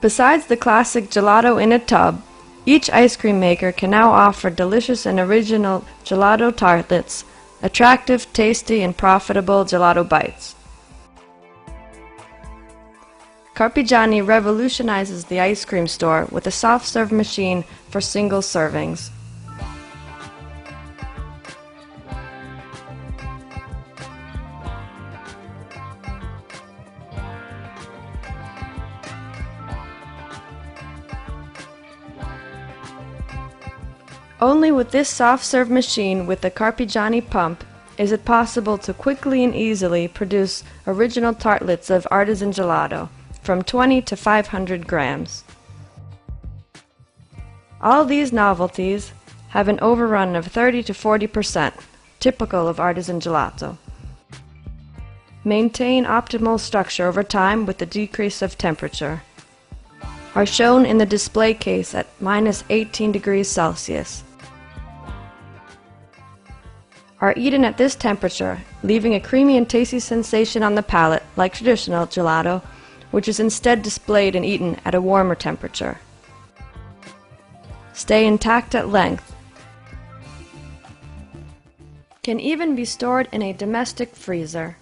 Besides the classic gelato in a tub, each ice cream maker can now offer delicious and original gelato tartlets, attractive, tasty, and profitable gelato bites. Carpigiani revolutionizes the ice cream store with a soft-serve machine for single servings. Only with this soft-serve machine with the Carpigiani pump is it possible to quickly and easily produce original tartlets of artisan gelato, from 20 to 500 grams. All these novelties have an overrun of 30 to 40%, typical of artisan gelato. Maintain optimal structure over time with the decrease of temperature. Are shown in the display case at -18 degrees Celsius. Are eaten at this temperature, leaving a creamy and tasty sensation on the palate like traditional gelato, which is instead displayed and eaten at a warmer temperature. Stay intact at length. Can even be stored in a domestic freezer.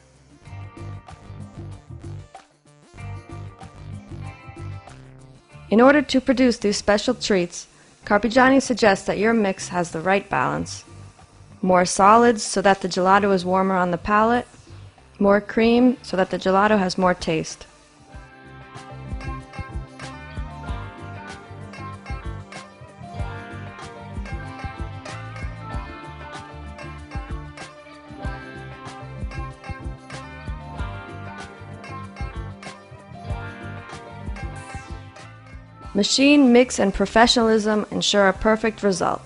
In order to produce these special treats, Carpigiani suggests that your mix has the right balance. More solids so that the gelato is warmer on the palate, more cream so that the gelato has more taste. Machine, mix, and professionalism ensure a perfect result.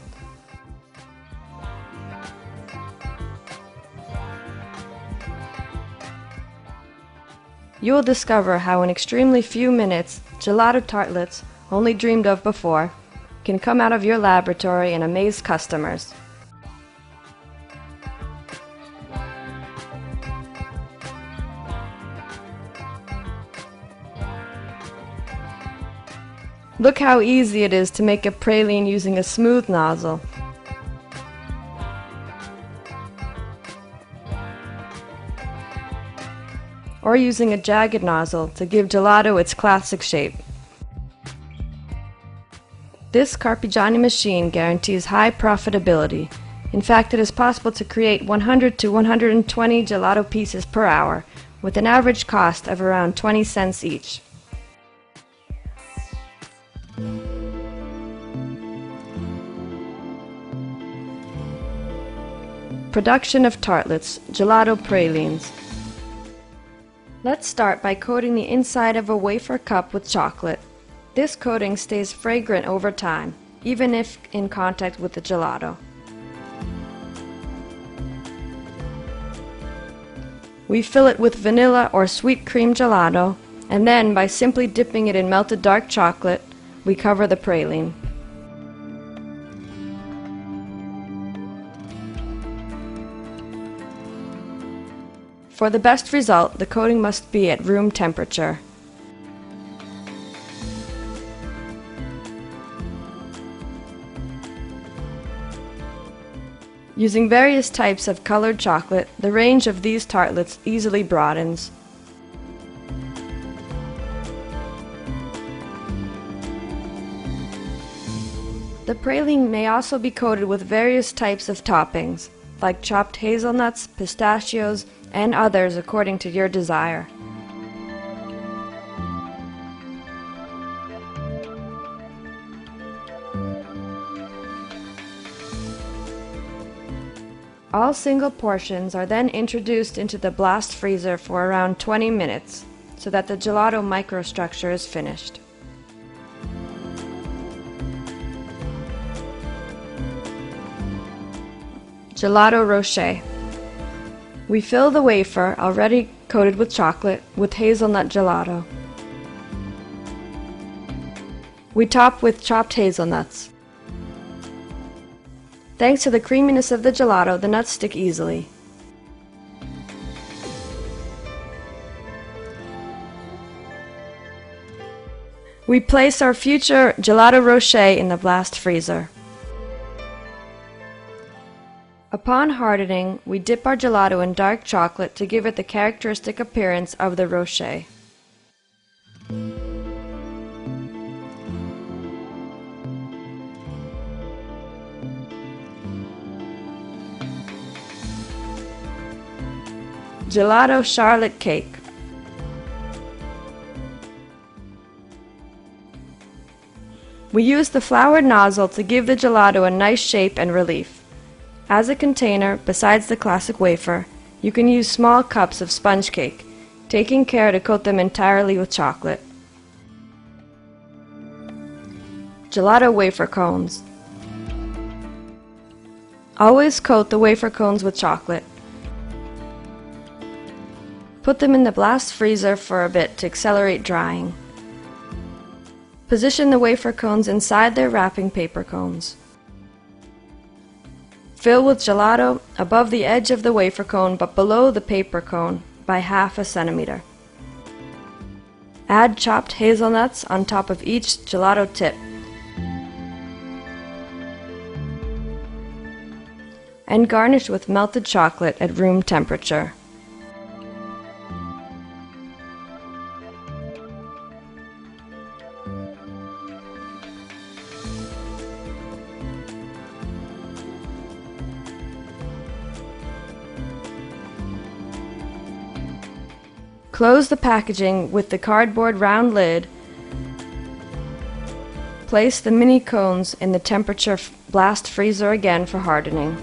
You will discover how in extremely few minutes, gelato tartlets, only dreamed of before, can come out of your laboratory and amaze customers. Look how easy it is to make a praline using a smooth nozzle. Or using a jagged nozzle to give gelato its classic shape. This Carpigiani machine guarantees high profitability. In fact, it is possible to create 100 to 120 gelato pieces per hour, with an average cost of around 20 cents each. Production of tartlets, gelato pralines. Let's start by coating the inside of a wafer cup with chocolate. This coating stays fragrant over time, even if in contact with the gelato. We fill it with vanilla or sweet cream gelato, and then by simply dipping it in melted dark chocolate, we cover the praline. For the best result, the coating must be at room temperature. Using various types of colored chocolate, the range of these tartlets easily broadens. The praline may also be coated with various types of toppings, like chopped hazelnuts, pistachios, and others according to your desire. All single portions are then introduced into the blast freezer for around 20 minutes, so that the gelato microstructure is finished. Gelato Rocher. We fill the wafer, already coated with chocolate, with hazelnut gelato. We top with chopped hazelnuts. Thanks to the creaminess of the gelato, the nuts stick easily. We place our future gelato rocher in the blast freezer. Upon hardening, we dip our gelato in dark chocolate to give it the characteristic appearance of the rocher. Gelato Charlotte Cake. We use the floured nozzle to give the gelato a nice shape and relief. As a container, besides the classic wafer, you can use small cups of sponge cake, taking care to coat them entirely with chocolate. Gelato wafer cones. Always coat the wafer cones with chocolate. Put them in the blast freezer for a bit to accelerate drying. Position the wafer cones inside their wrapping paper cones. Fill with gelato above the edge of the wafer cone but below the paper cone by ½ centimeter. Add chopped hazelnuts on top of each gelato tip. And garnish with melted chocolate at room temperature. Close the packaging with the cardboard round lid. Place the mini cones in the temperature blast freezer again for hardening.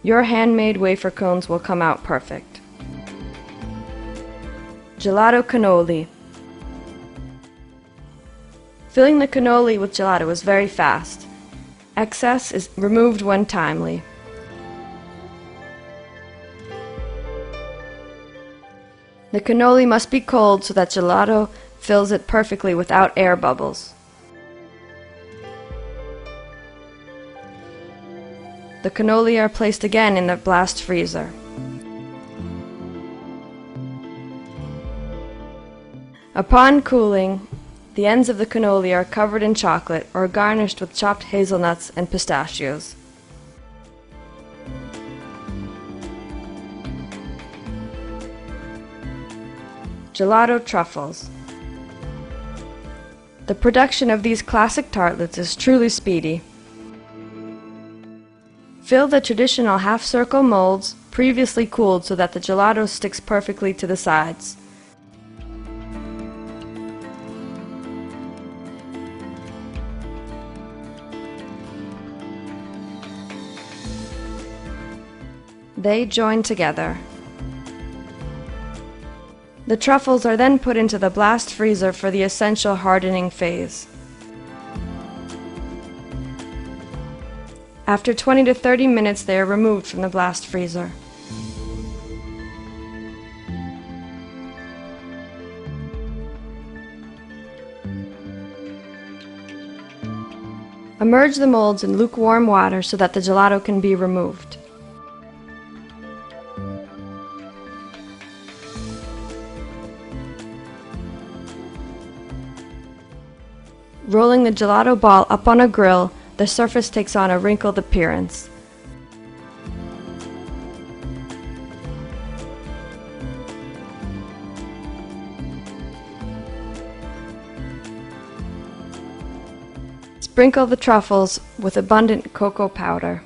Your handmade wafer cones will come out perfect. Gelato cannoli. Filling the cannoli with gelato is very fast. Excess is removed when timely. The cannoli must be cold so that gelato fills it perfectly without air bubbles. The cannoli are placed again in the blast freezer. Upon cooling, the ends of the cannoli are covered in chocolate or garnished with chopped hazelnuts and pistachios. Gelato truffles. The production of these classic tartlets is truly speedy. Fill the traditional half-circle molds, previously cooled so that the gelato sticks perfectly to the sides. They join together. The truffles are then put into the blast freezer for the essential hardening phase. After 20 to 30 minutes, they are removed from the blast freezer. Immerse the molds in lukewarm water so that the gelato can be removed. Rolling the gelato ball up on a grill, the surface takes on a wrinkled appearance. Sprinkle the truffles with abundant cocoa powder.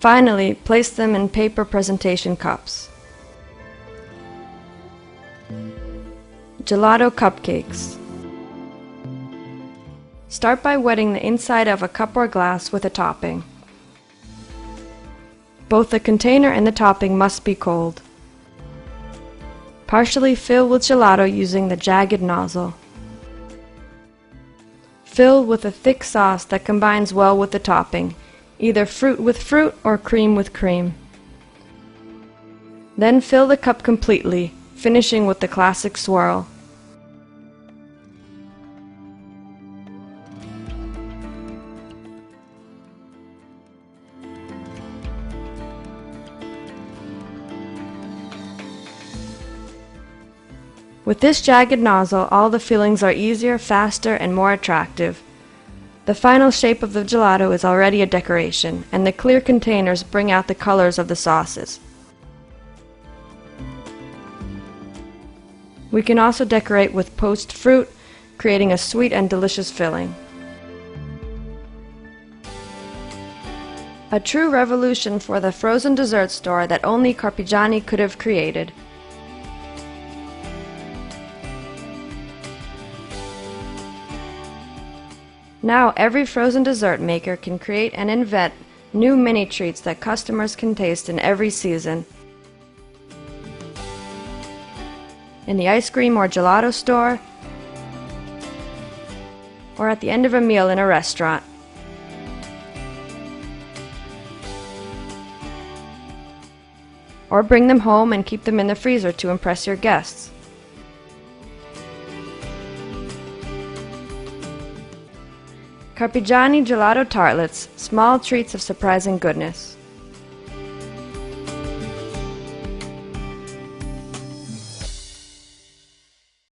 Finally, place them in paper presentation cups. Gelato cupcakes. Start by wetting the inside of a cup or glass with a topping. Both the container and the topping must be cold. Partially fill with gelato using the jagged nozzle. Fill with a thick sauce that combines well with the topping, either fruit with fruit or cream with cream. Then fill the cup completely, finishing with the classic swirl. With this jagged nozzle, all the fillings are easier, faster, and more attractive. The final shape of the gelato is already a decoration, and the clear containers bring out the colors of the sauces. We can also decorate with poached fruit, creating a sweet and delicious filling. A true revolution for the frozen dessert store that only Carpigiani could have created. Now every frozen dessert maker can create and invent new mini treats that customers can taste in every season. In the ice cream or gelato store, or at the end of a meal in a restaurant. Or bring them home and keep them in the freezer to impress your guests. Carpigiani Gelato Tartlets, small treats of surprising goodness.